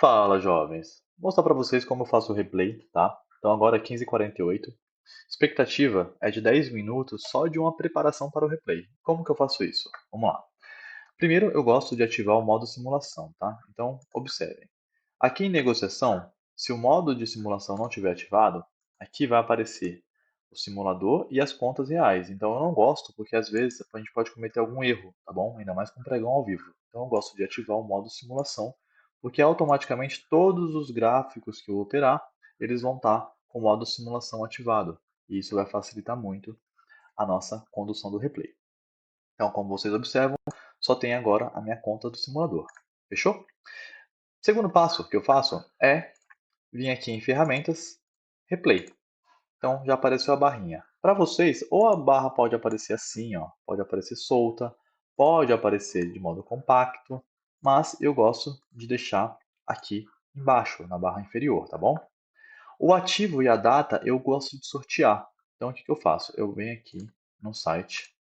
Fala, jovens. Vou mostrar para vocês como eu faço o replay, tá? Então agora é 15h48. Expectativa é de 10 minutos só de uma preparação para o replay. Como que eu faço isso? Vamos lá. Primeiro, eu gosto de ativar o modo simulação, tá? Então, observem. Aqui em negociação, se o modo de simulação não estiver ativado, aqui vai aparecer o simulador e as contas reais. Então, eu não gosto porque às vezes a gente pode cometer algum erro, tá bom? Ainda mais com pregão ao vivo. Então, eu gosto de ativar o modo simulação, porque automaticamente todos os gráficos que eu operar, eles vão estar com o modo simulação ativado. E isso vai facilitar muito a nossa condução do replay. Então, como vocês observam, só tem agora a minha conta do simulador. Fechou? Segundo passo que eu faço é vir aqui em ferramentas, replay. Então já apareceu a barrinha. Para vocês, ou a barra pode aparecer assim, ó, pode aparecer solta, pode aparecer de modo compacto, mas eu gosto de deixar aqui embaixo, na barra inferior, tá bom? O ativo e a data eu gosto de sortear. Então o que eu faço? Eu venho aqui no site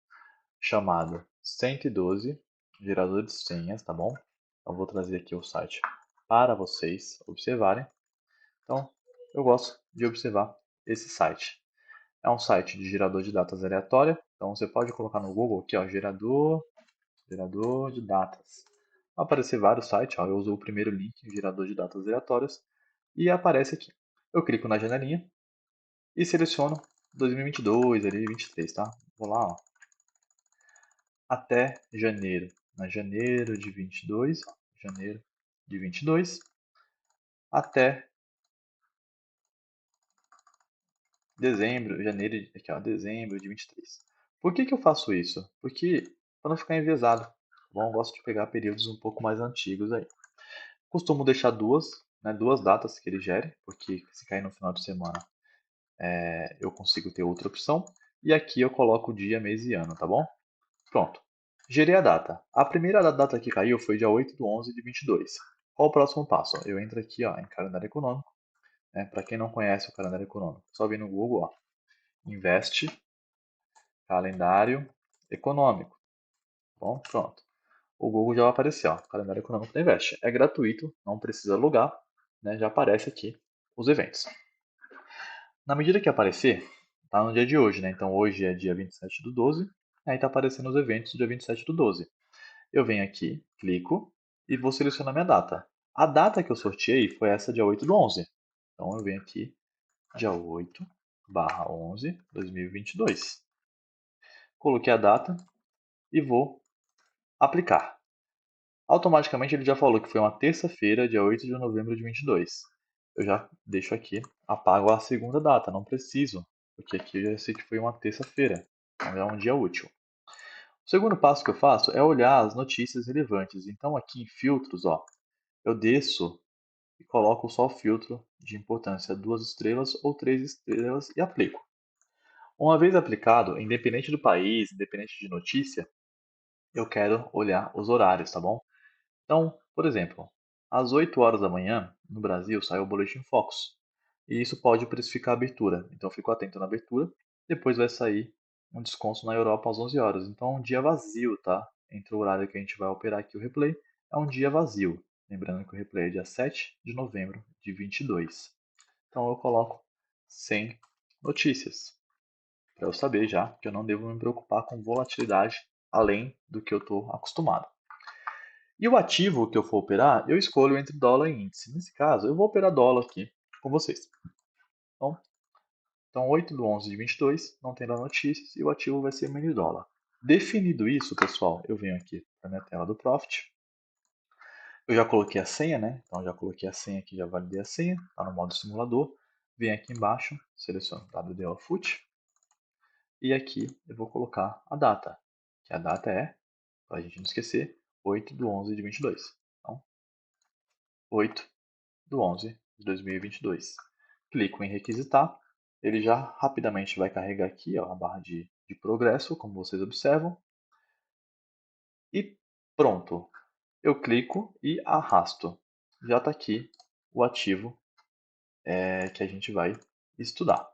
chamado 112, gerador de senhas, tá bom? Eu vou trazer aqui o site para vocês observarem. Então, eu gosto de observar esse site. É um site de gerador de datas aleatória. Então, você pode colocar no Google aqui, ó, gerador de datas. Vai aparecer vários sites, ó, eu uso o primeiro link, gerador de datas aleatórias, e aparece aqui. Eu clico na janelinha e seleciono 2022, ali 23, tá? Vou lá, ó, até janeiro. Na janeiro de 22, ó, janeiro de 22, até dezembro, janeiro, aqui ó, dezembro de 23. Por que que eu faço isso? Porque para não ficar enviesado, tá bom? Eu gosto de pegar períodos um pouco mais antigos aí. Costumo deixar duas datas que ele gere, porque se cair no final de semana eu consigo ter outra opção. E aqui eu coloco o dia, mês e ano, tá bom? Pronto. Gerei a data. A primeira data que caiu foi dia 8/11 de 22. Qual o próximo passo? Eu entro aqui ó, em calendário econômico. Né? Para quem não conhece o calendário econômico, só vir no Google, ó, investe calendário econômico. Bom, pronto. O Google já vai aparecer, ó, calendário econômico da Invest. É gratuito, não precisa alugar, né? Já aparece aqui os eventos. Na medida que aparecer, tá no dia de hoje, né? Então hoje é dia 27/12, aí tá aparecendo os eventos do dia 27/12. Eu venho aqui, clico e vou selecionar minha data. A data que eu sorteei foi essa dia 8/11. Então eu venho aqui, dia 8/11/2022. Coloquei a data e vou aplicar. Automaticamente ele já falou que foi uma terça-feira, dia 8 de novembro de 22. Eu já deixo aqui, apago a segunda data, não preciso, porque aqui eu já sei que foi uma terça-feira, então é um dia útil. O segundo passo que eu faço é olhar as notícias relevantes. Então aqui em filtros, ó, eu desço e coloco só o filtro de importância 2 estrelas ou 3 estrelas e aplico. Uma vez aplicado, independente do país, independente de notícia, eu quero olhar os horários, tá bom? Então, por exemplo, às 8 horas da manhã, no Brasil, sai o Boletim Focus. E isso pode precificar a abertura. Então, fico atento na abertura. Depois vai sair um desconto na Europa às 11 horas. Então, é um dia vazio, tá? Entre o horário que a gente vai operar aqui o replay, é um dia vazio. Lembrando que o replay é dia 7 de novembro de 22. Então, eu coloco sem notícias. Para eu saber já que eu não devo me preocupar com volatilidade além do que eu estou acostumado. E o ativo que eu for operar, eu escolho entre dólar e índice. Nesse caso, eu vou operar dólar aqui com vocês. Então, 8/11 de 22, não tem notícias, e o ativo vai ser mini dólar. Definido isso, pessoal, eu venho aqui para minha tela do Profit. Eu já coloquei a senha, né? Então, já coloquei a senha aqui, já validei a senha, está no modo simulador. Venho aqui embaixo, seleciono WDO FUT, e aqui eu vou colocar a data, que a data é, para a gente não esquecer, 8/11 de 22. Então, 8/11 de 2022. Clico em requisitar, ele já rapidamente vai carregar aqui ó, a barra de progresso, como vocês observam, e pronto. Eu clico e arrasto. Já está aqui o ativo que a gente vai estudar.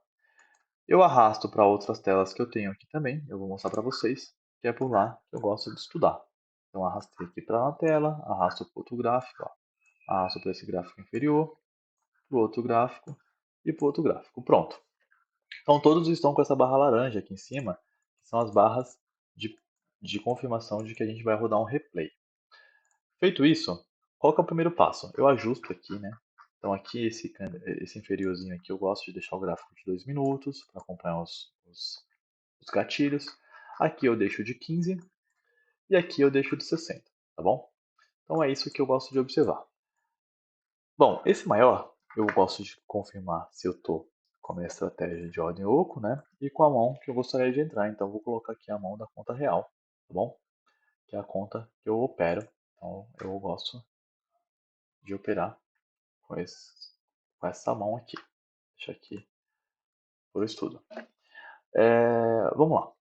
Eu arrasto para outras telas que eu tenho aqui também, eu vou mostrar para vocês, que é por lá que eu gosto de estudar. Então arrastei aqui para uma tela, arrasto para outro gráfico, ó. arrasto para esse gráfico inferior, para o outro gráfico e para o outro gráfico. Pronto. Então todos estão com essa barra laranja aqui em cima, que são as barras de, de confirmação de que a gente vai rodar um replay. Feito isso, qual que é o primeiro passo? Eu ajusto aqui, né? Então aqui esse inferiorzinho aqui eu gosto de deixar o gráfico de 2 minutos para acompanhar os gatilhos. Aqui eu deixo de 15 e aqui eu deixo de 60, tá bom? Então é isso que eu gosto de observar. Bom, esse maior eu gosto de confirmar se eu estou com a minha estratégia de ordem oco, né? E com a mão que eu gostaria de entrar. Então vou colocar aqui a mão da conta real, tá bom? Que é a conta que eu opero. Então eu gosto de operar com, com essa mão aqui. Deixa aqui por estudo. Vamos lá. O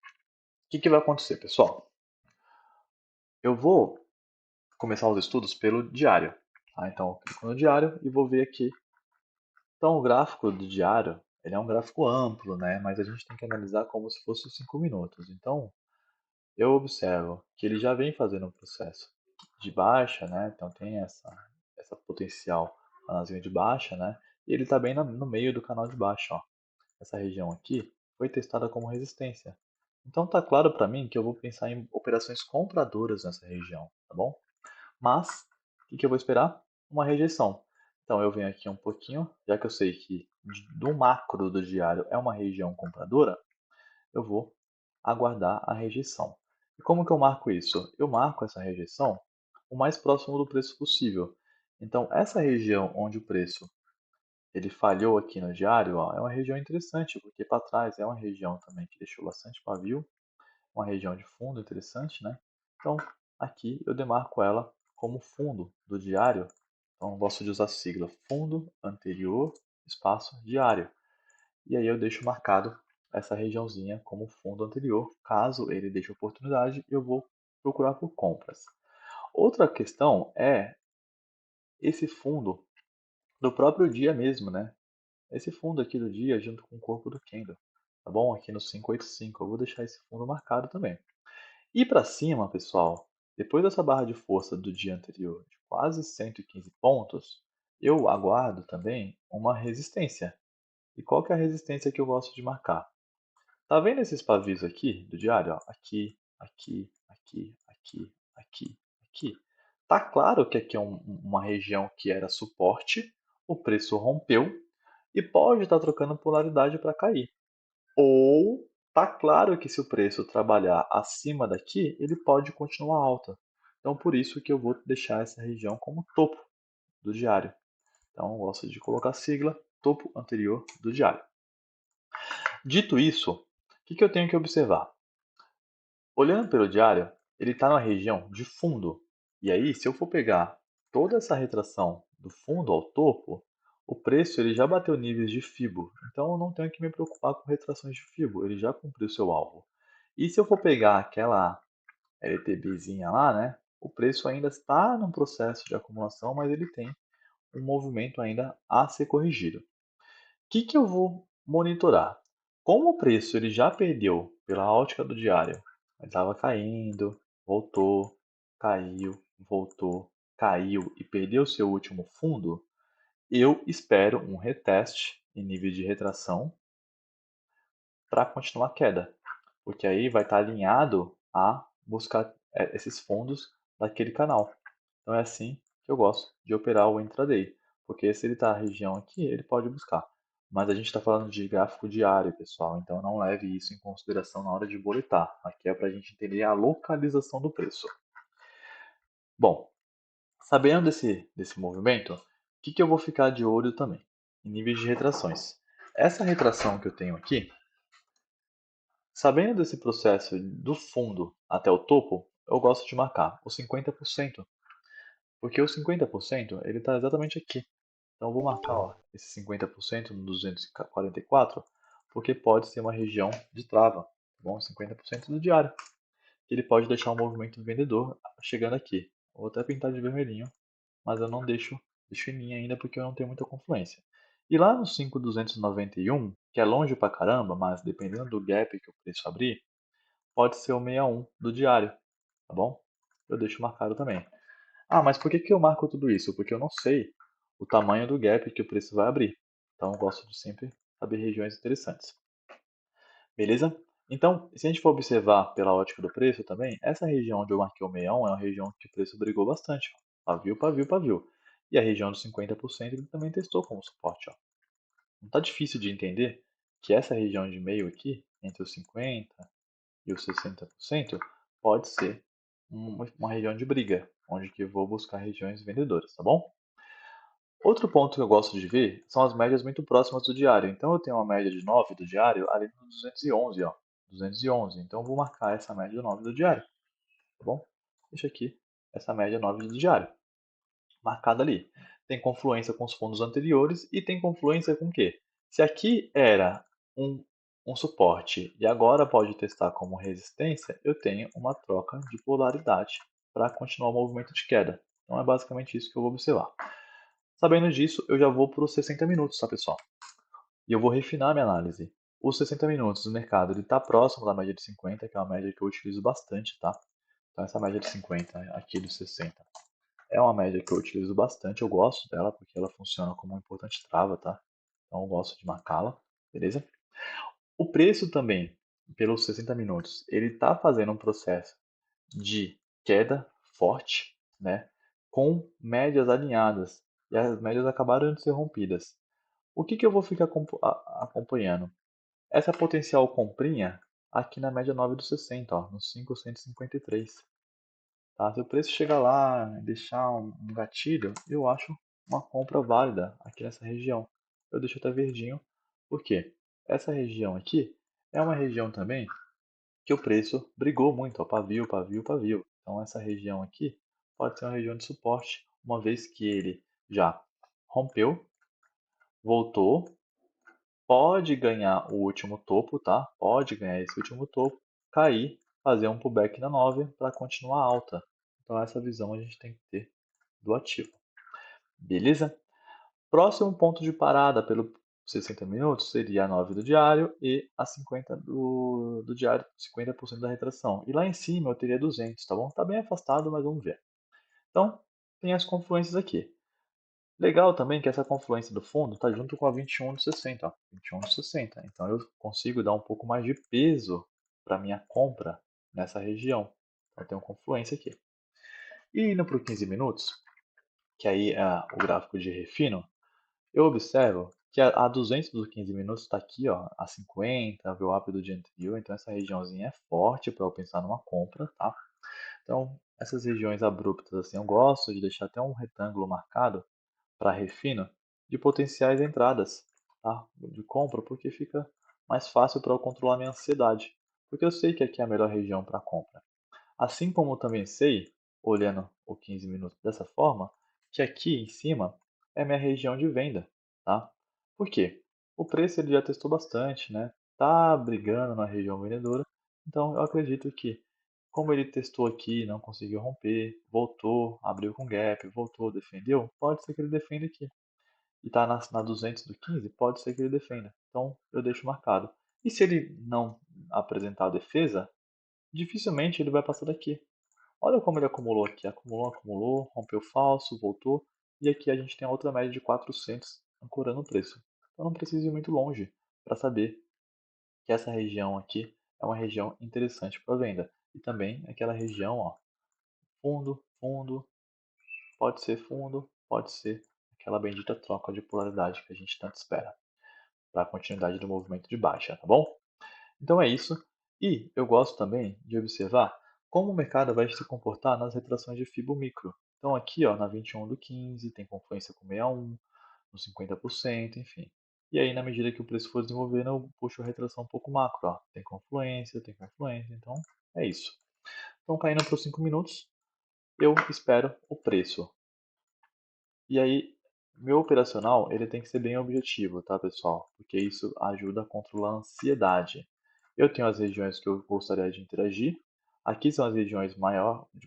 que vai acontecer, pessoal? Eu vou começar os estudos pelo diário. Tá? Então eu clico no diário e vou ver aqui. Então o gráfico do diário, ele é um gráfico amplo, né? Mas a gente tem que analisar como se fosse 5 minutos. Então eu observo que ele já vem fazendo um processo de baixa, né? Então tem essa potencial canalzinho de baixa, né? E ele está bem no meio do canal de baixa, ó. Essa região aqui foi testada como resistência. Então está claro para mim que eu vou pensar em operações compradoras nessa região, tá bom? Mas, o que eu vou esperar? Uma rejeição. Então eu venho aqui um pouquinho, já que eu sei que do macro do diário é uma região compradora, eu vou aguardar a rejeição. E como que eu marco isso? Eu marco essa rejeição o mais próximo do preço possível. Então essa região onde o preço ele falhou aqui no diário, ó, é uma região interessante, porque para trás é uma região também que deixou bastante pavio, uma região de fundo interessante, né? Então, aqui eu demarco ela como fundo do diário. Então, eu gosto de usar a sigla fundo anterior espaço diário. E aí eu deixo marcado essa regiãozinha como fundo anterior. Caso ele deixe oportunidade, eu vou procurar por compras. Outra questão é esse fundo do próprio dia mesmo, né? Esse fundo aqui do dia junto com o corpo do candle, tá bom? Aqui no 585, eu vou deixar esse fundo marcado também. E para cima, pessoal, depois dessa barra de força do dia anterior de quase 115 pontos, eu aguardo também uma resistência. E qual que é a resistência que eu gosto de marcar? Tá vendo esses pavios aqui do diário? Ó? Aqui, aqui, aqui, aqui, aqui, aqui. Tá claro que aqui é uma região que era suporte, o preço rompeu e pode estar trocando polaridade para cair. Ou tá claro que se o preço trabalhar acima daqui, ele pode continuar alta. Então por isso que eu vou deixar essa região como topo do diário. Então eu gosto de colocar a sigla topo anterior do diário. Dito isso, o que eu tenho que observar? Olhando pelo diário, ele está na região de fundo. E aí, se eu for pegar toda essa retração do fundo ao topo, o preço ele já bateu níveis de FIBO. Então eu não tenho que me preocupar com retrações de FIBO, ele já cumpriu seu alvo. E se eu for pegar aquela LTBzinha lá, né, o preço ainda está num processo de acumulação, mas ele tem um movimento ainda a ser corrigido. Que eu vou monitorar? Como o preço ele já perdeu pela ótica do diário, ele estava caindo, voltou, caiu, voltou, caiu e perdeu seu último fundo, eu espero um reteste em nível de retração para continuar a queda, porque aí vai estar alinhado a buscar esses fundos daquele canal. Então é assim que eu gosto de operar o intraday, porque se ele está na região aqui, ele pode buscar. Mas a gente está falando de gráfico diário, pessoal, então não leve isso em consideração na hora de boletar. Aqui é para a gente entender a localização do preço. Bom, sabendo desse movimento, o que eu vou ficar de olho também? Em níveis de retrações. Essa retração que eu tenho aqui, sabendo desse processo do fundo até o topo, eu gosto de marcar os 50%, porque o 50% ele está exatamente aqui. Então eu vou marcar ó, esse 50% no 244, porque pode ser uma região de trava, tá bom? 50% do diário, que ele pode deixar um movimento vendedor chegando aqui. Eu vou até pintar de vermelhinho, mas eu não deixo em linha ainda porque eu não tenho muita confluência. E lá no 5,291, que é longe pra caramba, mas dependendo do gap que o preço abrir, pode ser o 61 do diário, tá bom? Eu deixo marcado também. Ah, mas por que que eu marco tudo isso? Porque eu não sei o tamanho do gap que o preço vai abrir. Então eu gosto de sempre saber regiões interessantes. Beleza? Então, se a gente for observar pela ótica do preço também, essa região onde eu marquei o meião é uma região que o preço brigou bastante. Ó. Pavio, pavio, pavio. E a região dos 50% ele também testou como suporte. Ó. Não está difícil de entender que essa região de meio aqui, entre os 50% e os 60%, pode ser uma região de briga, onde que eu vou buscar regiões vendedoras, tá bom? Outro ponto que eu gosto de ver são as médias muito próximas do diário. Então eu tenho uma média de 9 do diário ali no 211, ó. 211. Então eu vou marcar essa média 9 do diário, tá bom? Deixa aqui essa média 9 do diário, marcada ali. Tem confluência com os fundos anteriores e tem confluência com o quê? Se aqui era um, um suporte e agora pode testar como resistência, eu tenho uma troca de polaridade para continuar o movimento de queda. Então é basicamente isso que eu vou observar. Sabendo disso, eu já vou para os 60 minutos, tá, pessoal? E eu vou refinar minha análise. Os 60 minutos do mercado está próximo da média de 50, que é uma média que eu utilizo bastante, tá? Então, essa média de 50 aqui dos 60 é uma média que eu utilizo bastante. Eu gosto dela porque ela funciona como uma importante trava, tá? Então, eu gosto de marcá-la, beleza? O preço também, pelos 60 minutos, ele está fazendo um processo de queda forte, né? Com médias alinhadas. E as médias acabaram de ser rompidas. O que que eu vou ficar acompanhando? Essa potencial comprinha aqui na média 9 dos 60, ó, nos 553. Tá? Se o preço chegar lá e deixar um gatilho, eu acho uma compra válida aqui nessa região. Eu deixo até verdinho, porque essa região aqui é uma região também que o preço brigou muito, ó, pavio, pavio, pavio. Então essa região aqui pode ser uma região de suporte, uma vez que ele já rompeu, voltou, pode ganhar o último topo, tá? Pode ganhar esse último topo, cair, fazer um pullback na 9 para continuar alta. Então essa visão a gente tem que ter do ativo. Beleza? Próximo ponto de parada pelo 60 minutos seria a 9 do diário e a 50 do diário, 50% da retração. E lá em cima eu teria 200, tá bom? Tá bem afastado, mas vamos ver. Então, tem as confluências aqui. Legal também que essa confluência do fundo está junto com a 21 de 60, ó, 21 de 60. Então eu consigo dar um pouco mais de peso para minha compra nessa região. Então eu tenho confluência aqui. E indo para o 15 minutos, que aí é o gráfico de refino, eu observo que a 200 dos 15 minutos está aqui, ó, a 50, o up do dia anterior. Então essa regiãozinha é forte para eu pensar numa compra, tá? Então essas regiões abruptas assim eu gosto de deixar até um retângulo marcado para refino de potenciais entradas, tá? De compra, porque fica mais fácil para eu controlar minha ansiedade, porque eu sei que aqui é a melhor região para compra. Assim como eu também sei, olhando o 15 minutos dessa forma, que aqui em cima é minha região de venda, tá? Por quê? O preço ele já testou bastante, né? Tá brigando na região vendedora, então eu acredito que como ele testou aqui, não conseguiu romper, voltou, abriu com gap, voltou, defendeu, pode ser que ele defenda aqui. E está na 200 do 15, pode ser que ele defenda. Então eu deixo marcado. E se ele não apresentar a defesa, dificilmente ele vai passar daqui. Olha como ele acumulou aqui. Acumulou, acumulou, rompeu falso, voltou. E aqui a gente tem a outra média de 400 ancorando o preço. Então não precisa ir muito longe para saber que essa região aqui é uma região interessante para venda. E também aquela região, ó, fundo, fundo, pode ser fundo, pode ser aquela bendita troca de polaridade que a gente tanto espera para a continuidade do movimento de baixa, tá bom? Então é isso. E eu gosto também de observar como o mercado vai se comportar nas retrações de Fibo micro. Então aqui, ó, na 21 do 15, tem confluência com 61, no 50%, enfim. E aí, na medida que o preço for desenvolvendo, eu puxo a retração um pouco macro. Ó. Tem confluência, então é isso. Então, caindo para os 5 minutos, eu espero o preço. E aí, meu operacional, ele tem que ser bem objetivo, tá, pessoal? Porque isso ajuda a controlar a ansiedade. Eu tenho as regiões que eu gostaria de interagir. Aqui são as regiões de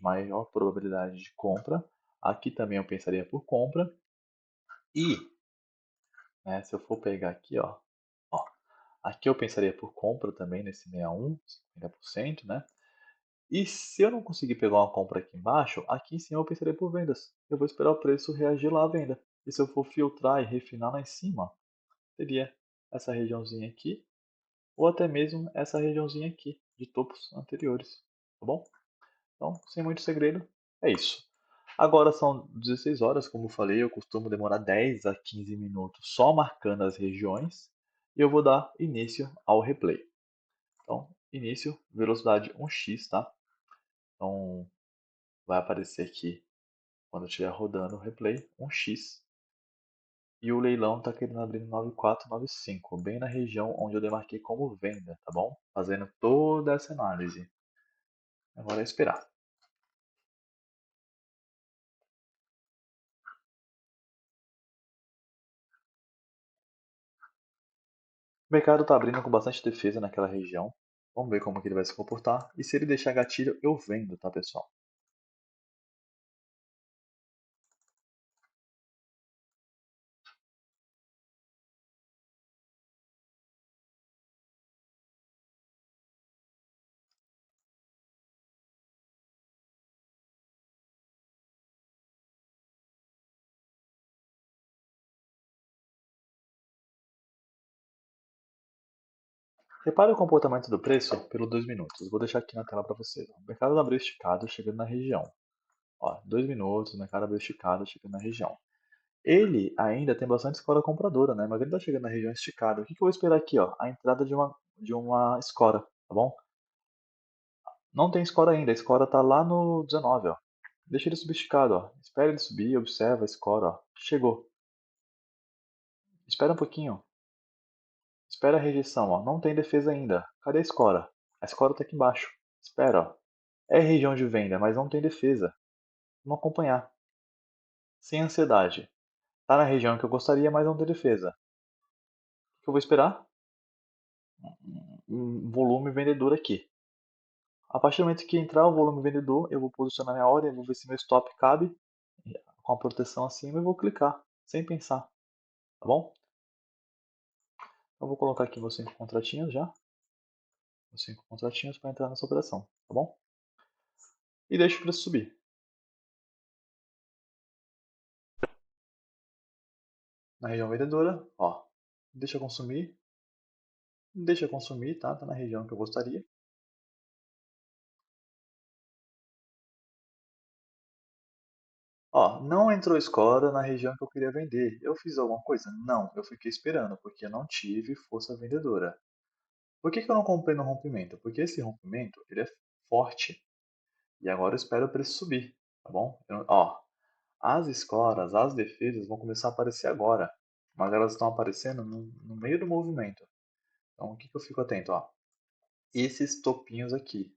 maior probabilidade de compra. Aqui também eu pensaria por compra. E, né, se eu for pegar aqui, ó, aqui eu pensaria por compra também nesse 61, 50%, né? E se eu não conseguir pegar uma compra aqui embaixo, aqui em cima eu pensarei por vendas. Eu vou esperar o preço reagir lá à venda. E se eu for filtrar e refinar lá em cima, seria essa regiãozinha aqui, ou até mesmo essa regiãozinha aqui, de topos anteriores, tá bom? Então, sem muito segredo, é isso. Agora são 16 horas, como eu falei, eu costumo demorar 10 a 15 minutos só marcando as regiões, e eu vou dar início ao replay. Então, início, velocidade 1x, tá? Então, vai aparecer aqui, quando eu estiver rodando o replay, 1x. E o leilão está querendo abrir no 9495, bem na região onde eu demarquei como venda, tá bom? Fazendo toda essa análise. Agora é esperar. O mercado está abrindo com bastante defesa naquela região. Vamos ver como que ele vai se comportar. E se ele deixar gatilho, eu vendo, tá, pessoal? Repare o comportamento do preço pelo 2 minutos. Vou deixar aqui na tela para vocês. O mercado abriu esticado, chegando na região. Ó, 2 minutos, o mercado abriu esticado, chegando na região. Ele ainda tem bastante escora compradora, né? Mas ele está chegando na região esticada. O que que eu vou esperar aqui, ó? A entrada de uma escora, tá bom? Não tem escora ainda, a escora está lá no 19, ó. Deixa ele subir esticado, ó. Espera ele subir, observa a escora, ó. Chegou. Espera um pouquinho. Espera a rejeição, ó. Não tem defesa ainda. Cadê a escora? A escora está aqui embaixo. Espera, ó. É região de venda, mas não tem defesa. Vamos acompanhar. Sem ansiedade. Tá na região que eu gostaria, mas não tem defesa. O que eu vou esperar? Um volume vendedor aqui. A partir do momento que entrar o volume vendedor, eu vou posicionar minha ordem, vou ver se meu stop cabe com a proteção acima e vou clicar, sem pensar, tá bom? Eu vou colocar aqui meus 5 contratinhos já, os 5 contratinhos para entrar nessa operação, tá bom? E deixo o preço subir. Na região vendedora, ó, deixa consumir, tá? Tá na região que eu gostaria. Ó, não entrou score na região que eu queria vender. Eu fiz alguma coisa? Não, eu fiquei esperando, porque eu não tive força vendedora. Por que que eu não comprei no rompimento? Porque esse rompimento, ele é forte. E agora eu espero o preço subir, tá bom? Ó, as escoras, as defesas vão começar a aparecer agora, mas elas estão aparecendo no meio do movimento. Então, o que que eu fico atento? Ó, esses topinhos aqui,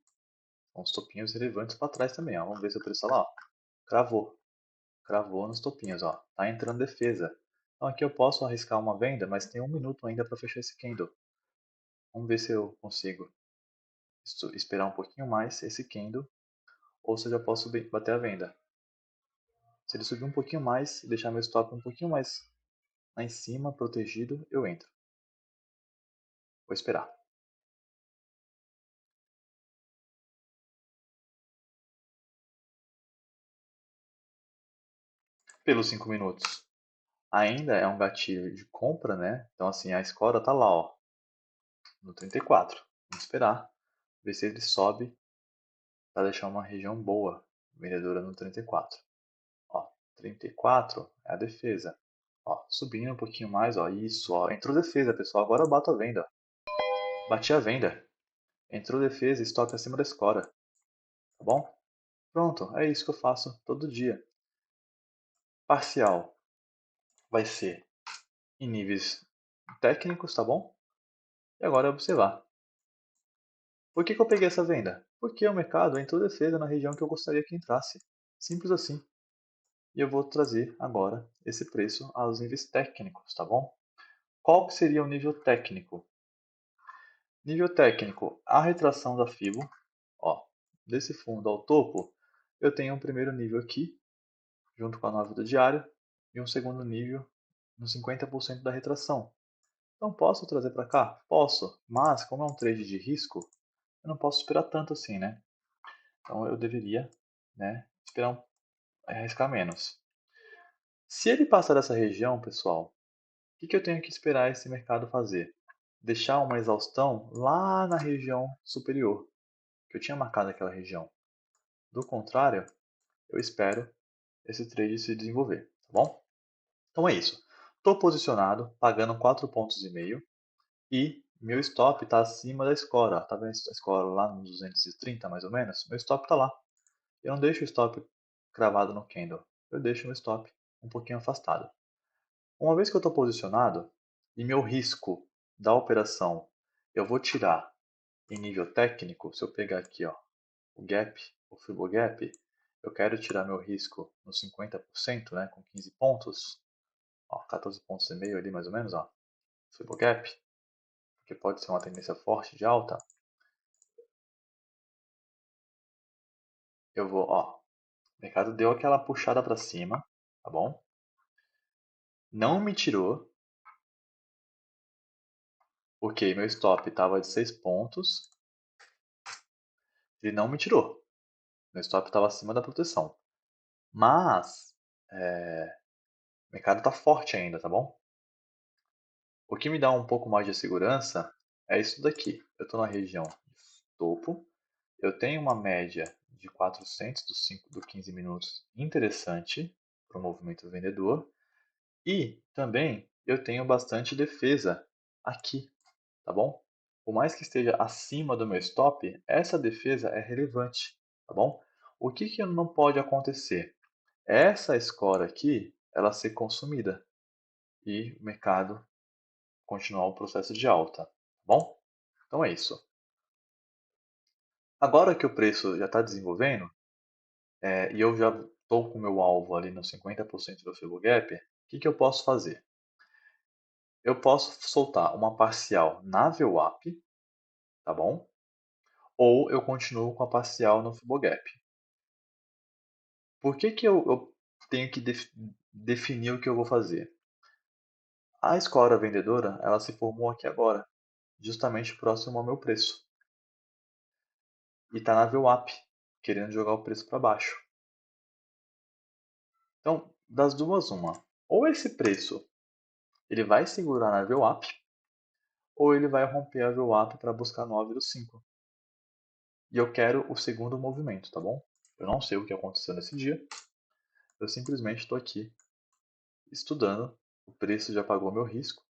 são os topinhos relevantes para trás também. Ó. Vamos ver se o preço tá lá. Ó. Cravou, cravou nos topinhos. Ó. Tá entrando defesa. Então, aqui eu posso arriscar uma venda, mas tem 1 minuto ainda para fechar esse candle. Vamos ver se eu consigo esperar um pouquinho mais esse candle, ou se eu já posso bater a venda. Se ele subir um pouquinho mais e deixar meu stop um pouquinho mais lá em cima, protegido, eu entro. Vou esperar. Pelos 5 minutos. Ainda é um gatilho de compra, né? Então, assim, a escora tá lá, ó, no 34. Vamos esperar, ver se ele sobe para deixar uma região boa, vendedora no 34. Ó, 34 é a defesa. Ó, subindo um pouquinho mais, ó, isso, ó, entrou defesa, pessoal. Agora eu bato a venda. Bati a venda. Entrou defesa e stop acima da escora, tá bom? Pronto, é isso que eu faço todo dia. Parcial vai ser em níveis técnicos, tá bom? E agora é observar. Por que que eu peguei essa venda? Porque o mercado entrou defesa na região que eu gostaria que entrasse. Simples assim. E eu vou trazer agora esse preço aos níveis técnicos, tá bom? Qual que seria o nível técnico? Nível técnico, a retração da Fibo, ó, desse fundo ao topo, eu tenho um primeiro nível aqui, junto com a 9 do diário, e um segundo nível no 50% da retração. Então posso trazer para cá? Posso, mas como é um trade de risco, eu não posso esperar tanto assim, né? Então eu deveria, né, arriscar menos. Se ele passar dessa região, pessoal, o que eu tenho que esperar esse mercado fazer? Deixar uma exaustão lá na região superior, que eu tinha marcado aquela região. Do contrário, eu espero esse trade se desenvolver, tá bom? Então é isso. Estou posicionado, pagando 4,5 pontos e meu stop está acima da score. Está vendo a score lá nos 230 mais ou menos? Meu stop está lá. Eu não deixo o stop cravado no candle. Eu deixo o meu stop um pouquinho afastado. Uma vez que eu estou posicionado e meu risco da operação eu vou tirar em nível técnico, se eu pegar aqui ó, o gap, o Fibogap, eu quero tirar meu risco nos 50%, né, com 15 pontos, ó, 14 pontos e meio ali mais ou menos, ó, Fibogap, que pode ser uma tendência forte de alta, eu vou, ó, o mercado deu aquela puxada para cima, tá bom? Não me tirou, porque meu stop estava de 6 pontos, ele não me tirou. Meu stop estava acima da proteção. Mas o mercado está forte ainda, tá bom? O que me dá um pouco mais de segurança é isso daqui. Eu estou na região de topo, eu tenho uma média de 400 do 15 minutos interessante para o movimento vendedor e também eu tenho bastante defesa aqui, tá bom? Por mais que esteja acima do meu stop, essa defesa é relevante, tá bom? O que não pode acontecer? Essa score aqui, ela ser consumida e o mercado continuar o processo de alta, tá bom? Então é isso. Agora que o preço já está desenvolvendo, e eu já estou com o meu alvo ali no 50% do Fibogap, o que eu posso fazer? Eu posso soltar uma parcial na VWAP, tá bom? Ou eu continuo com a parcial no Fibogap. Por que eu tenho que definir o que eu vou fazer? A escora vendedora, ela se formou aqui agora, justamente próximo ao meu preço. E está na VWAP, querendo jogar o preço para baixo. Então, das duas, uma. Ou esse preço ele vai segurar na VWAP, ou ele vai romper a VWAP para buscar 9 dos 5. E eu quero o segundo movimento, tá bom? Eu não sei o que aconteceu nesse dia. Eu simplesmente estou aqui estudando. O preço já pagou meu risco.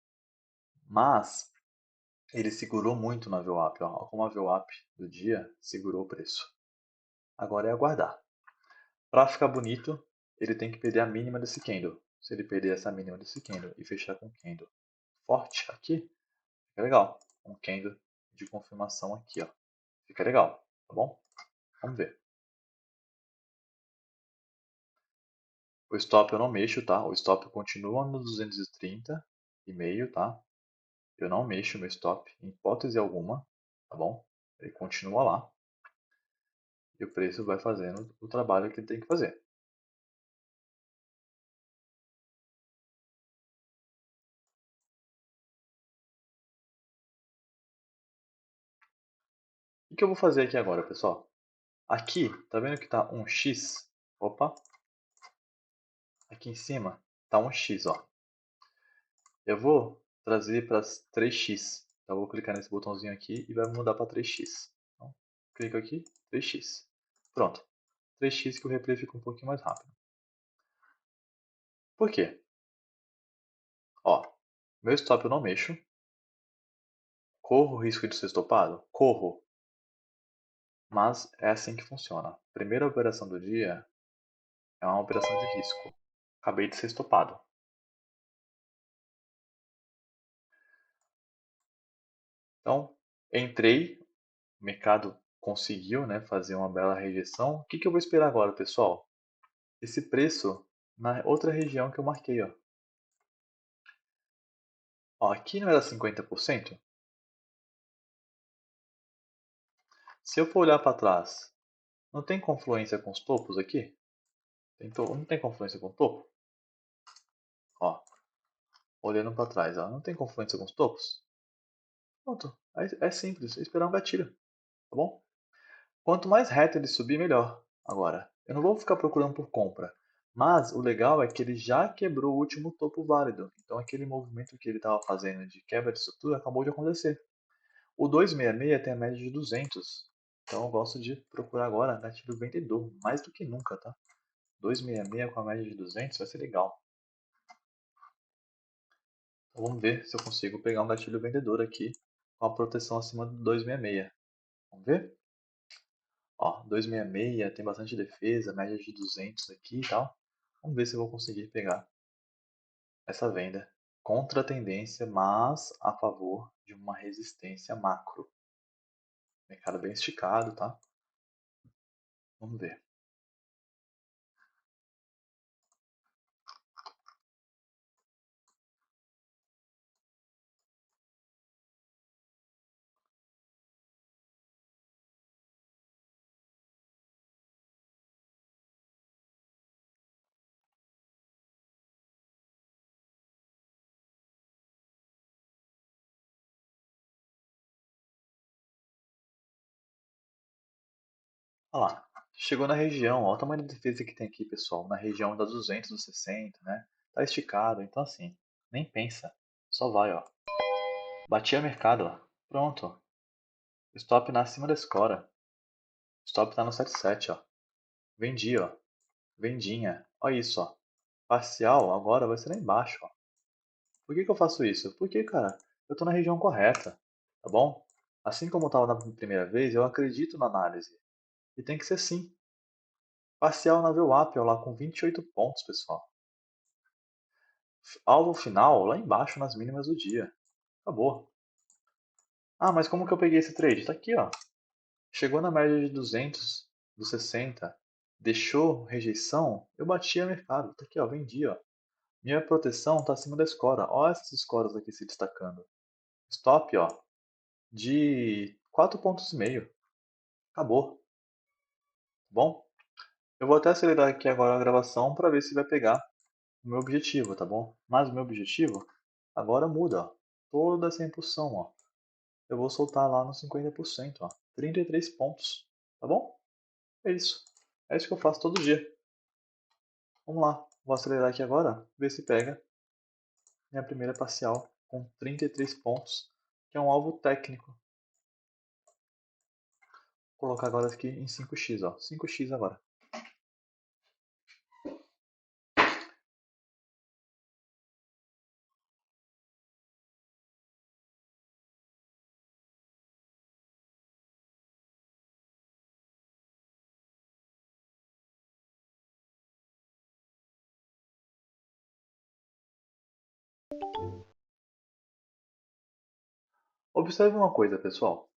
Mas ele segurou muito na VWAP. Ó, como a VWAP do dia segurou o preço. Agora é aguardar. Para ficar bonito, ele tem que perder a mínima desse candle. Se ele perder essa mínima desse candle e fechar com candle forte aqui, fica legal. Um candle de confirmação aqui, ó. Fica legal, tá bom? Vamos ver. O stop eu não mexo, tá? O stop continua no 230 e meio, tá? Eu não mexo meu stop em hipótese alguma, tá bom? Ele continua lá e o preço vai fazendo o trabalho que ele tem que fazer. O que eu vou fazer aqui agora, pessoal? Aqui, tá vendo que tá um X? Opa, aqui em cima tá um X, ó. Eu vou trazer para 3x. Então, eu vou clicar nesse botãozinho aqui e vai mudar para 3x. Então, clico aqui, 3x. Pronto. 3x que o replay fica um pouquinho mais rápido. Por quê? Ó, meu stop eu não mexo. Corro o risco de ser estopado? Corro. Mas é assim que funciona. Primeira operação do dia é uma operação de risco. Acabei de ser estopado. Então, entrei, o mercado conseguiu, né, fazer uma bela rejeição. O que eu vou esperar agora, pessoal? Esse preço na outra região que eu marquei. Ó. Ó, aqui não era 50%? Se eu for olhar para trás, não tem confluência com os topos aqui? Não tem confluência com o topo? Ó, olhando para trás, ó, não tem confluência com os topos? Pronto, é simples, é esperar um gatilho, tá bom? Quanto mais reto ele subir, melhor. Agora, eu não vou ficar procurando por compra. Mas o legal é que ele já quebrou o último topo válido. Então aquele movimento que ele estava fazendo de quebra de estrutura acabou de acontecer. O 266 tem a média de 200. Então eu gosto de procurar agora gatilho vendedor, mais do que nunca, tá? 266 com a média de 200 vai ser legal. Então vamos ver se eu consigo pegar um gatilho vendedor aqui com a proteção acima do 266. Vamos ver? Ó, 266 tem bastante defesa, média de 200 aqui e tal. Vamos ver se eu vou conseguir pegar essa venda contra a tendência, mas a favor de uma resistência macro. Mercado bem esticado, tá? Vamos ver. Olha lá, chegou na região, olha o tamanho da defesa que tem aqui, pessoal, na região das 200, dos 60, né? Tá esticado, então assim, nem pensa, só vai, ó. Bati a mercado, ó. Pronto. Stop na acima da escora. Stop tá no 77, ó. Vendi, ó. Vendinha. Olha isso, ó. Parcial agora vai ser lá embaixo, ó. Por que que eu faço isso? Porque, cara, eu tô na região correta, tá bom? Assim como eu tava na primeira vez, eu acredito na análise. E tem que ser sim. Parcial na VWAP, ó, lá com 28 pontos, pessoal. Alvo final lá embaixo nas mínimas do dia. Acabou. Ah, mas como que eu peguei esse trade? Tá aqui, ó. Chegou na média de 200, dos 60, deixou rejeição, eu bati a mercado. Tá aqui, ó, vendi, ó. Minha proteção está acima da escora. Olha essas escoras aqui se destacando. Stop, ó, de 4,5 pontos. Acabou. Bom, eu vou até acelerar aqui agora a gravação para ver se vai pegar o meu objetivo, tá bom? Mas o meu objetivo agora muda, ó. Toda essa impulsão, ó. Eu vou soltar lá nos 50%, ó. 33 pontos, tá bom? É isso. É isso que eu faço todo dia. Vamos lá. Vou acelerar aqui agora, ver se pega minha primeira parcial com 33 pontos, que é um alvo técnico. Vou colocar agora aqui em 5x, ó. 5x agora. Observe uma coisa, pessoal.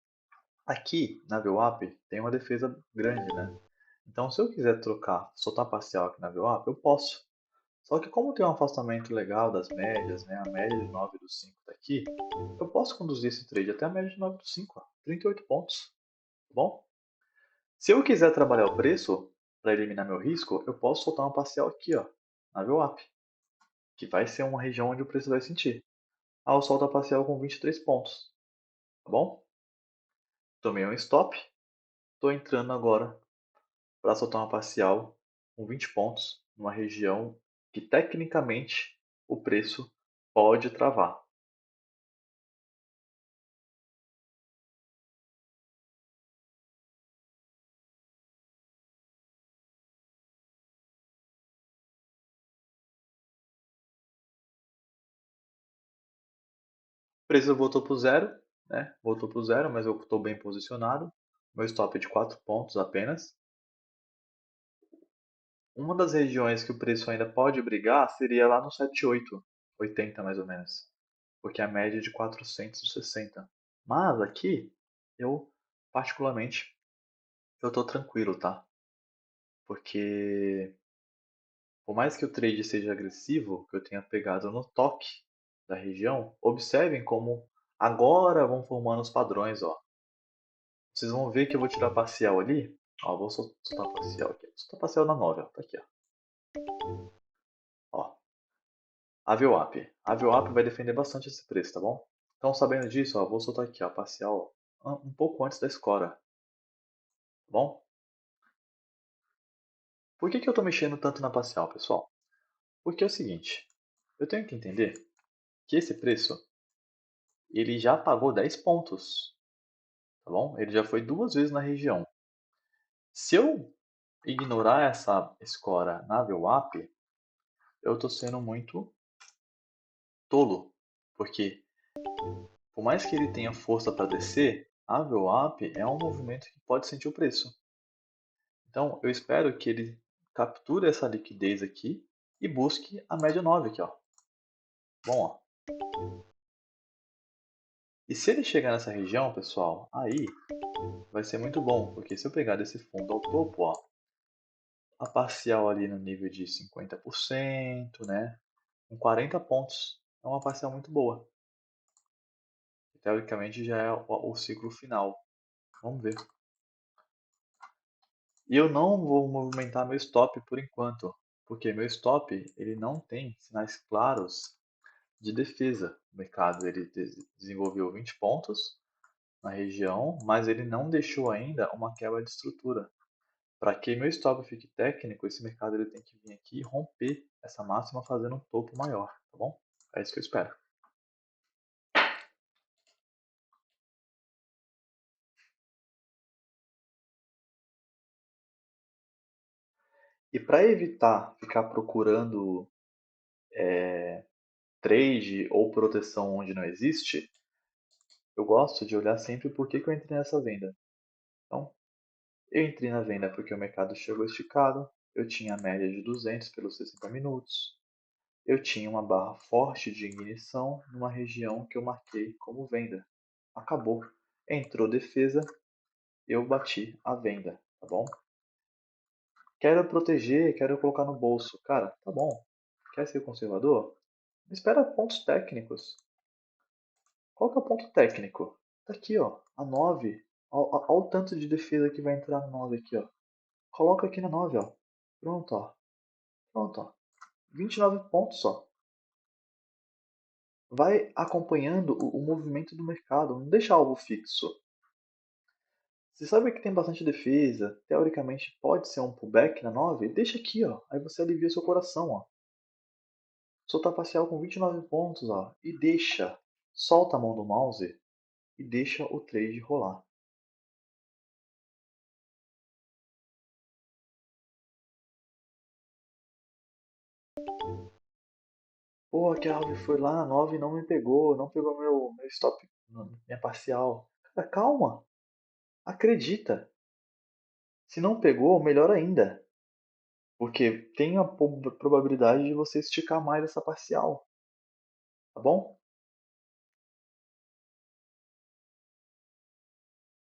Aqui na VWAP tem uma defesa grande, né? Então, se eu quiser trocar, soltar parcial aqui na VWAP, eu posso. Só que como tem um afastamento legal das médias, né? A média de 9 dos 5 está aqui, eu posso conduzir esse trade até a média de 9 dos 5, ó, 38 pontos. Tá bom? Se eu quiser trabalhar o preço para eliminar meu risco, eu posso soltar uma parcial aqui, ó, na VWAP, que vai ser uma região onde o preço vai sentir. Ah, eu solto a parcial com 23 pontos, tá bom? Tomei um stop, estou entrando agora para soltar uma parcial com 20 pontos numa região que tecnicamente o preço pode travar. O preço voltou para o zero, né? Voltou para o zero, mas eu estou bem posicionado. Meu stop é de 4 pontos apenas. Uma das regiões que o preço ainda pode brigar seria lá no 78, 80 mais ou menos, porque a média é de 460. Mas aqui, eu particularmente, eu estou tranquilo, tá? Porque por mais que o trade seja agressivo, que eu tenha pegado no toque da região, observem como agora vão formando os padrões, ó. Vocês vão ver que eu vou tirar parcial ali. Ó, vou soltar parcial aqui. Soltar parcial na 9, ó. Tá aqui, ó. Ó, a VWAP. A VWAP vai defender bastante esse preço, tá bom? Então, sabendo disso, ó, vou soltar aqui, ó, parcial um pouco antes da escora. bom? Por que eu estou mexendo tanto na parcial, pessoal? Porque é o seguinte, eu tenho que entender que esse preço ele já pagou 10 pontos, tá bom? Ele já foi duas vezes na região. Se eu ignorar essa escora na VWAP, eu estou sendo muito tolo, porque por mais que ele tenha força para descer, a VWAP é um movimento que pode sentir o preço. Então, eu espero que ele capture essa liquidez aqui e busque a média 9 aqui, ó. Bom, ó. E se ele chegar nessa região, pessoal, aí vai ser muito bom, porque se eu pegar desse fundo ao topo, ó, a parcial ali no nível de 50%, né, com 40 pontos, é uma parcial muito boa. Teoricamente já é o ciclo final. Vamos ver. E eu não vou movimentar meu stop por enquanto, porque meu stop ele não tem sinais claros de defesa. O mercado ele desenvolveu 20 pontos na região, mas ele não deixou ainda uma quebra de estrutura. Para que meu stop fique técnico, esse mercado ele tem que vir aqui e romper essa máxima fazendo um topo maior, tá bom? É isso que eu espero. E para evitar ficar procurando trade ou proteção onde não existe, eu gosto de olhar sempre por que eu entrei nessa venda. Então, eu entrei na venda porque o mercado chegou esticado, eu tinha a média de 200 pelos 60 minutos, eu tinha uma barra forte de ignição numa região que eu marquei como venda. Acabou. Entrou defesa, eu bati a venda, tá bom? Quero proteger, quero colocar no bolso. Cara, tá bom. Quer ser conservador? Espera pontos técnicos. Qual que é o ponto técnico? Tá aqui, ó, a 9. Olha o tanto de defesa que vai entrar na 9 aqui, ó. Coloca aqui na 9, ó. Pronto, ó. Pronto, ó. 29 pontos só. Vai acompanhando o movimento do mercado, não deixa algo fixo. Você sabe que tem bastante defesa, teoricamente pode ser um pullback na 9, deixa aqui, ó. Aí você alivia seu coração, ó. Solta parcial com 29 pontos, ó. E deixa. Solta a mão do mouse e deixa o trade rolar. Pô, a Kelvin foi lá na 9 e não me pegou, não pegou meu stop, minha parcial. Cara, calma, acredita. Se não pegou, melhor ainda. Porque tem a probabilidade de você esticar mais essa parcial, tá bom?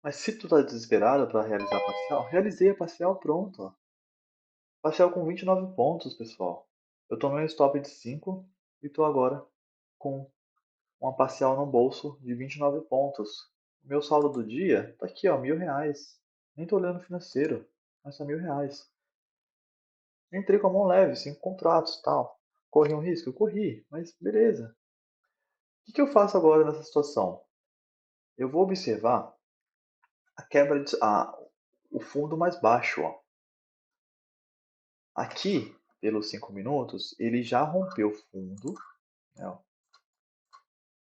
Mas se tu tá desesperado para realizar a parcial, realizei a parcial, pronto. Ó. Parcial com 29 pontos, pessoal. Eu tomei um stop de 5 e tô agora com uma parcial no bolso de 29 pontos. Meu saldo do dia tá aqui, ó, R$ 1.000. Nem tô olhando o financeiro, mas tá R$ 1.000. Entrei com a mão leve, 5 contratos, tal. Corri um risco? Eu corri, mas beleza. O que eu faço agora nessa situação? Eu vou observar a quebra de, o fundo mais baixo, ó. Aqui, pelos 5 minutos, ele já rompeu o fundo, né, ó.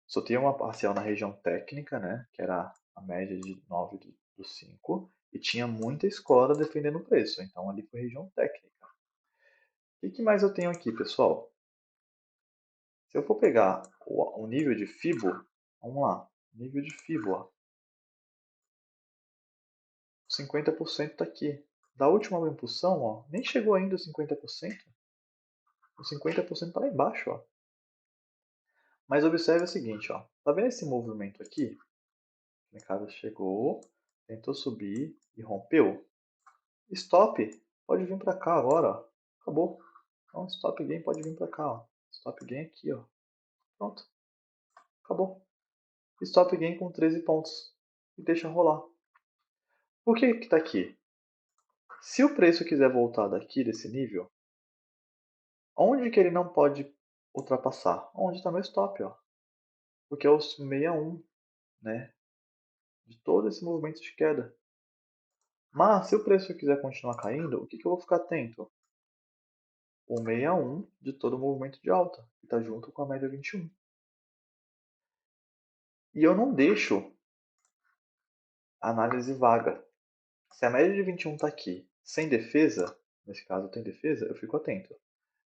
Só tinha uma parcial na região técnica, né, que era a média de 9 do 5, e tinha muita escola defendendo o preço, então ali foi região técnica. O que mais eu tenho aqui, pessoal? Se eu for pegar o nível de FIBO, vamos lá, nível de FIBO, ó, 50% está aqui. Da última impulsão, ó, nem chegou ainda os 50%. O 50% está lá embaixo. Ó. Mas observe o seguinte, ó, tá vendo esse movimento aqui? O mercado chegou, tentou subir e rompeu. Stop pode vir para cá agora, ó. Acabou. Então, stop gain pode vir para cá, ó. Stop gain aqui, ó. Pronto. Acabou. Stop gain com 13 pontos. E deixa rolar. Por que que tá aqui? Se o preço quiser voltar daqui desse nível, onde que ele não pode ultrapassar? Onde está meu stop, ó. Porque é o 61, né? De todo esse movimento de queda. Mas se o preço quiser continuar caindo, o que eu vou ficar atento? O 61 de todo o movimento de alta, que está junto com a média 21. E eu não deixo a análise vaga. Se a média de 21 está aqui sem defesa, nesse caso tem defesa, eu fico atento.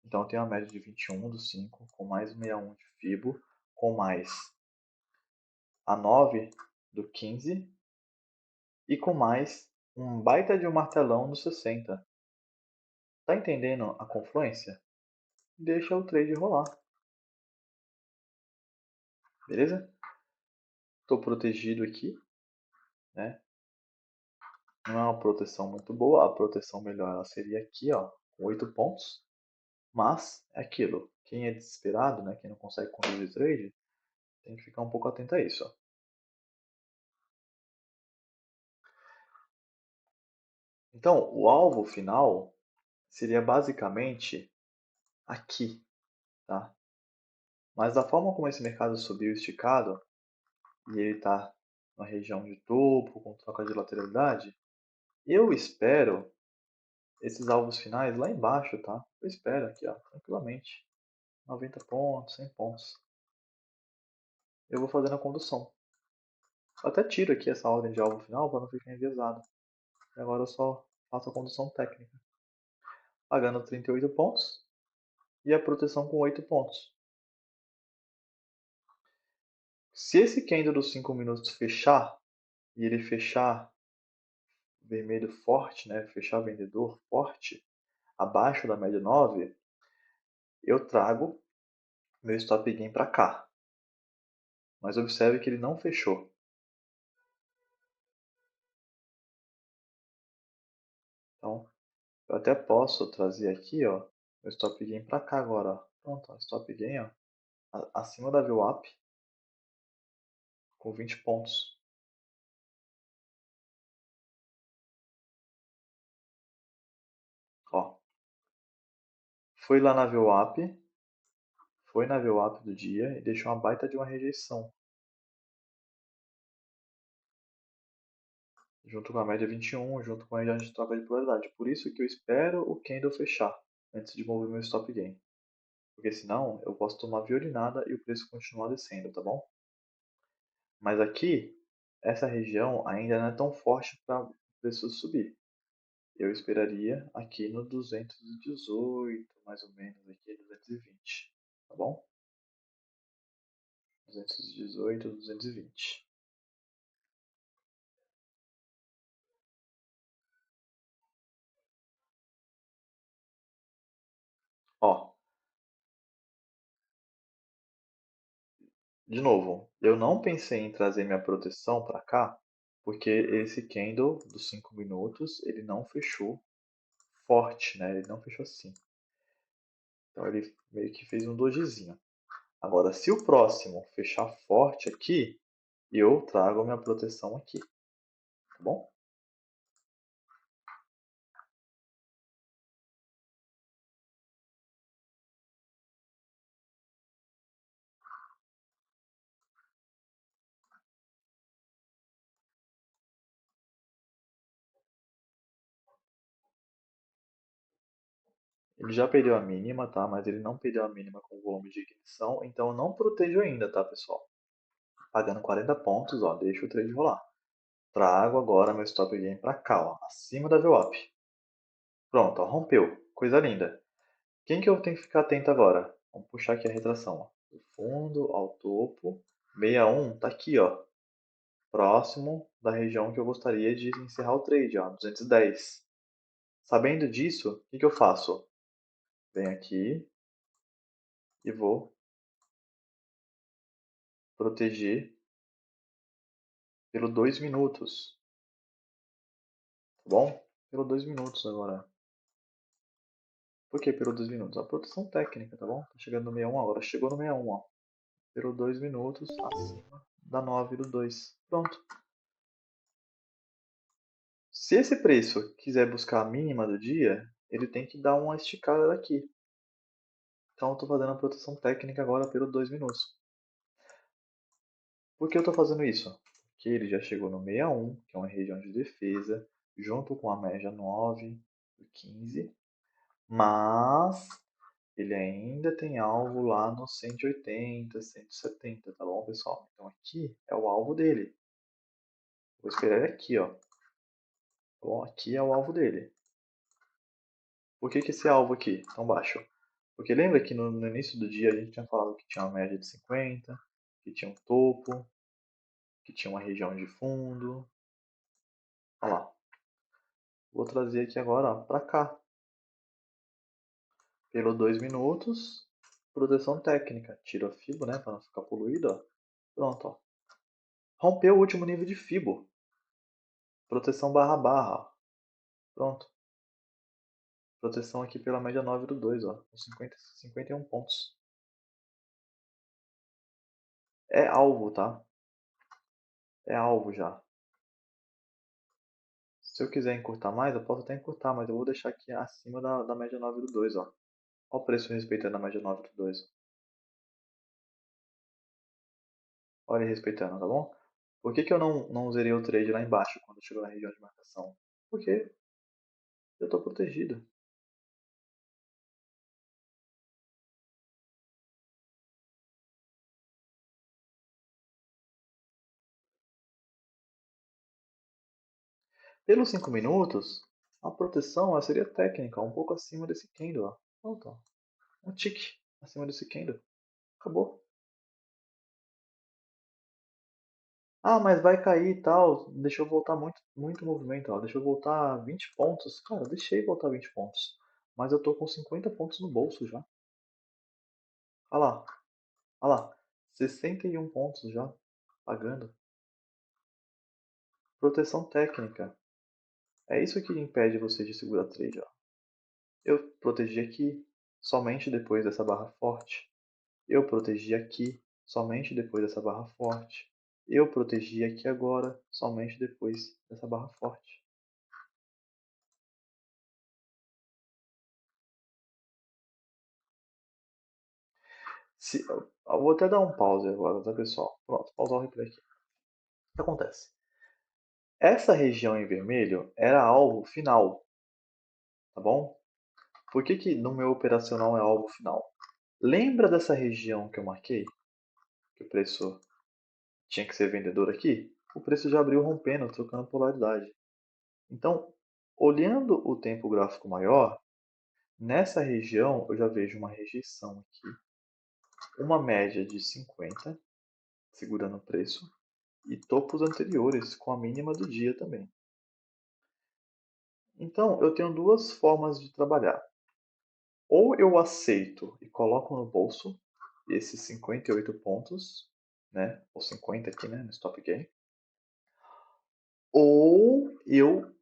Então eu tenho a média de 21 do 5, com mais 61 de Fibo, com mais a 9 do 15 e com mais um baita de um martelão do 60. Tá entendendo a confluência? Deixa o trade rolar, beleza? Estou protegido aqui, né? Não é uma proteção muito boa, a proteção melhor ela seria aqui, ó, com 8 pontos. Mas é aquilo, quem é desesperado, né, quem não consegue conduzir trade, tem que ficar um pouco atento a isso. Ó. Então, o alvo final seria basicamente aqui, tá? Mas da forma como esse mercado subiu esticado, e ele está na região de topo, com troca de lateralidade, eu espero esses alvos finais lá embaixo, tá? Eu espero aqui, ó, tranquilamente. 90 pontos, 100 pontos. Eu vou fazendo a condução. Eu até tiro aqui essa ordem de alvo final para não ficar enviesado. E agora eu só faço a condução técnica. Pagando 38 pontos e a proteção com 8 pontos. Se esse candle dos 5 minutos fechar, e ele fechar vermelho forte, né, fechar vendedor forte, abaixo da média 9, eu trago meu stop gain para cá. Mas observe que ele não fechou. Então, eu até posso trazer aqui, ó, meu stop gain para cá agora. Ó. Pronto, ó, stop gain ó, acima da VWAP com 20 pontos. Ó, foi lá na VWAP, foi na VWAP do dia e deixou uma baita de uma rejeição. Junto com a média 21, junto com a região de troca de polaridade. Por isso que eu espero o candle fechar antes de mover meu stop gain. Porque senão eu posso tomar violinada e o preço continuar descendo, tá bom? Mas aqui, essa região ainda não é tão forte para o preço subir. Eu esperaria aqui no 218, mais ou menos, aqui 220, tá bom? 218, 220. Ó, de novo, eu não pensei em trazer minha proteção para cá, porque esse candle dos 5 minutos, ele não fechou forte, né? Ele não fechou assim. Então ele meio que fez um dojizinho. Agora, se o próximo fechar forte aqui, eu trago a minha proteção aqui, tá bom? Ele já perdeu a mínima, tá? Mas ele não perdeu a mínima com o volume de ignição, então eu não protejo ainda, tá, pessoal? Pagando 40 pontos, ó, deixa o trade rolar. Trago agora meu stop gain para cá, ó, acima da VWAP. Pronto, ó, rompeu. Coisa linda. Quem que eu tenho que ficar atento agora? Vamos puxar aqui a retração, ó. Do fundo ao topo. 61 tá aqui, ó. Próximo da região que eu gostaria de encerrar o trade, ó, 210. Sabendo disso, o que eu faço? Venho aqui e vou proteger pelo 2 minutos, tá bom? Pelo 2 minutos agora. Por que pelo 2 minutos? A proteção técnica, tá bom? Tá chegando no 61 agora. Chegou no 61, ó. Pelo 2 minutos acima da 9 do 2. Pronto. Se esse preço quiser buscar a mínima do dia, ele tem que dar uma esticada daqui. Então eu estou fazendo a proteção técnica agora pelo 2 minutos. Por que eu estou fazendo isso? Porque ele já chegou no 61, que é uma região de defesa, junto com a média 9 do 15, mas ele ainda tem alvo lá no 180, 170, tá bom, pessoal? Então aqui é o alvo dele. Vou esperar ele aqui, ó. Tá bom? Aqui é o alvo dele. Por que esse alvo aqui tão baixo? Porque lembra que no início do dia a gente tinha falado que tinha uma média de 50, que tinha um topo, que tinha uma região de fundo. Olha lá. Vou trazer aqui agora para cá. Pelo 2 minutos, proteção técnica. Tira o fibo, né, para não ficar poluído. Ó. Pronto. Ó. Rompeu o último nível de fibo. Proteção barra barra. Pronto. Proteção aqui pela média 9 do 2, ó, com 51 pontos. É alvo, tá? É alvo já. Se eu quiser encurtar mais, eu posso até encurtar, mas eu vou deixar aqui acima da média 9 do 2, ó. Olha o preço respeitando a média 9 do 2. Olha ele respeitando, tá bom? Por que eu não zerei o trade lá embaixo quando chegou na região de marcação? Porque eu estou protegido. Pelos 5 minutos, a proteção seria técnica, um pouco acima desse candle. Ó. Pronto, ó. Um tick acima desse candle. Acabou. Ah, mas vai cair e tal. Deixa eu voltar muito movimento. Ó. Deixa eu voltar 20 pontos. Cara, eu deixei voltar 20 pontos. Mas eu tô com 50 pontos no bolso já. Olha lá, olha lá. 61 pontos já. Pagando. Proteção técnica. É isso que impede você de segurar trade. Ó. Eu protegi aqui somente depois dessa barra forte. Eu protegi aqui somente depois dessa barra forte. Eu protegi aqui agora somente depois dessa barra forte. Eu vou até dar um pause agora, tá, pessoal? Pronto, pausar o replay aqui. O que acontece? Essa região em vermelho era alvo final, tá bom? Por que no meu operacional é alvo final? Lembra dessa região que eu marquei? Que o preço tinha que ser vendedor aqui? O preço já abriu rompendo, trocando polaridade. Então, olhando o tempo gráfico maior, nessa região eu já vejo uma rejeição aqui, uma média de 50, segurando o preço, e topos anteriores com a mínima do dia também. Então, eu tenho duas formas de trabalhar. Ou eu aceito e coloco no bolso esses 58 pontos, né? Ou 50 aqui, né? No stop gain. Ou eu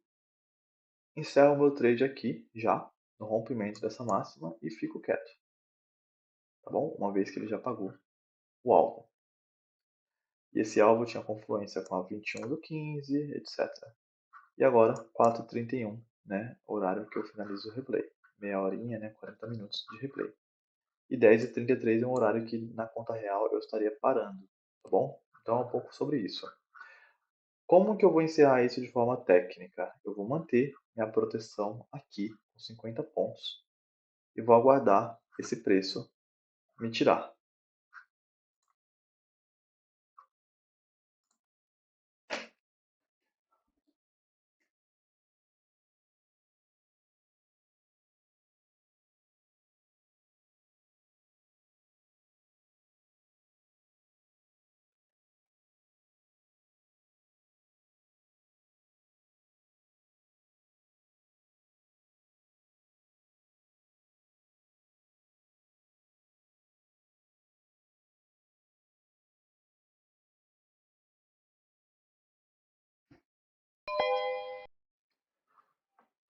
encerro o meu trade aqui, já, no rompimento dessa máxima, e fico quieto. Tá bom? Uma vez que ele já pagou o alvo. E esse alvo tinha confluência com a 21 do 15, etc. E agora, 4h31, né? Horário que eu finalizo o replay. Meia horinha, né? 40 minutos de replay. E 10h33 é um horário que na conta real eu estaria parando, tá bom? Então é um pouco sobre isso. Como que eu vou encerrar isso de forma técnica? Eu vou manter minha proteção aqui com 50 pontos e vou aguardar esse preço me tirar.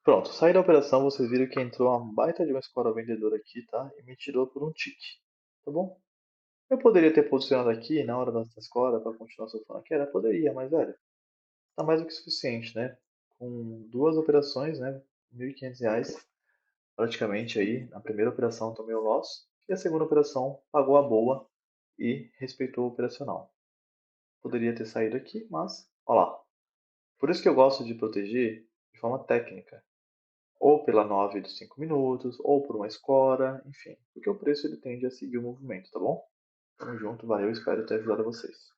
Pronto, saí da operação, vocês viram que entrou uma baita de uma escora vendedora aqui, tá? E me tirou por um tique, tá bom? Eu poderia ter posicionado aqui na hora dessa escora para continuar surfando a queda? Poderia, mas velho, tá mais do que suficiente, né? Com duas operações, né? R$ 1.500 praticamente aí. Na primeira operação tomei o loss e a segunda operação pagou a boa e respeitou o operacional. Poderia ter saído aqui, mas, ó lá. Por isso que eu gosto de proteger de forma técnica, ou pela 9 dos 5 minutos, ou por uma escora, enfim, porque o preço ele tende a seguir o movimento, tá bom? Tamo junto, valeu, espero ter ajudado vocês.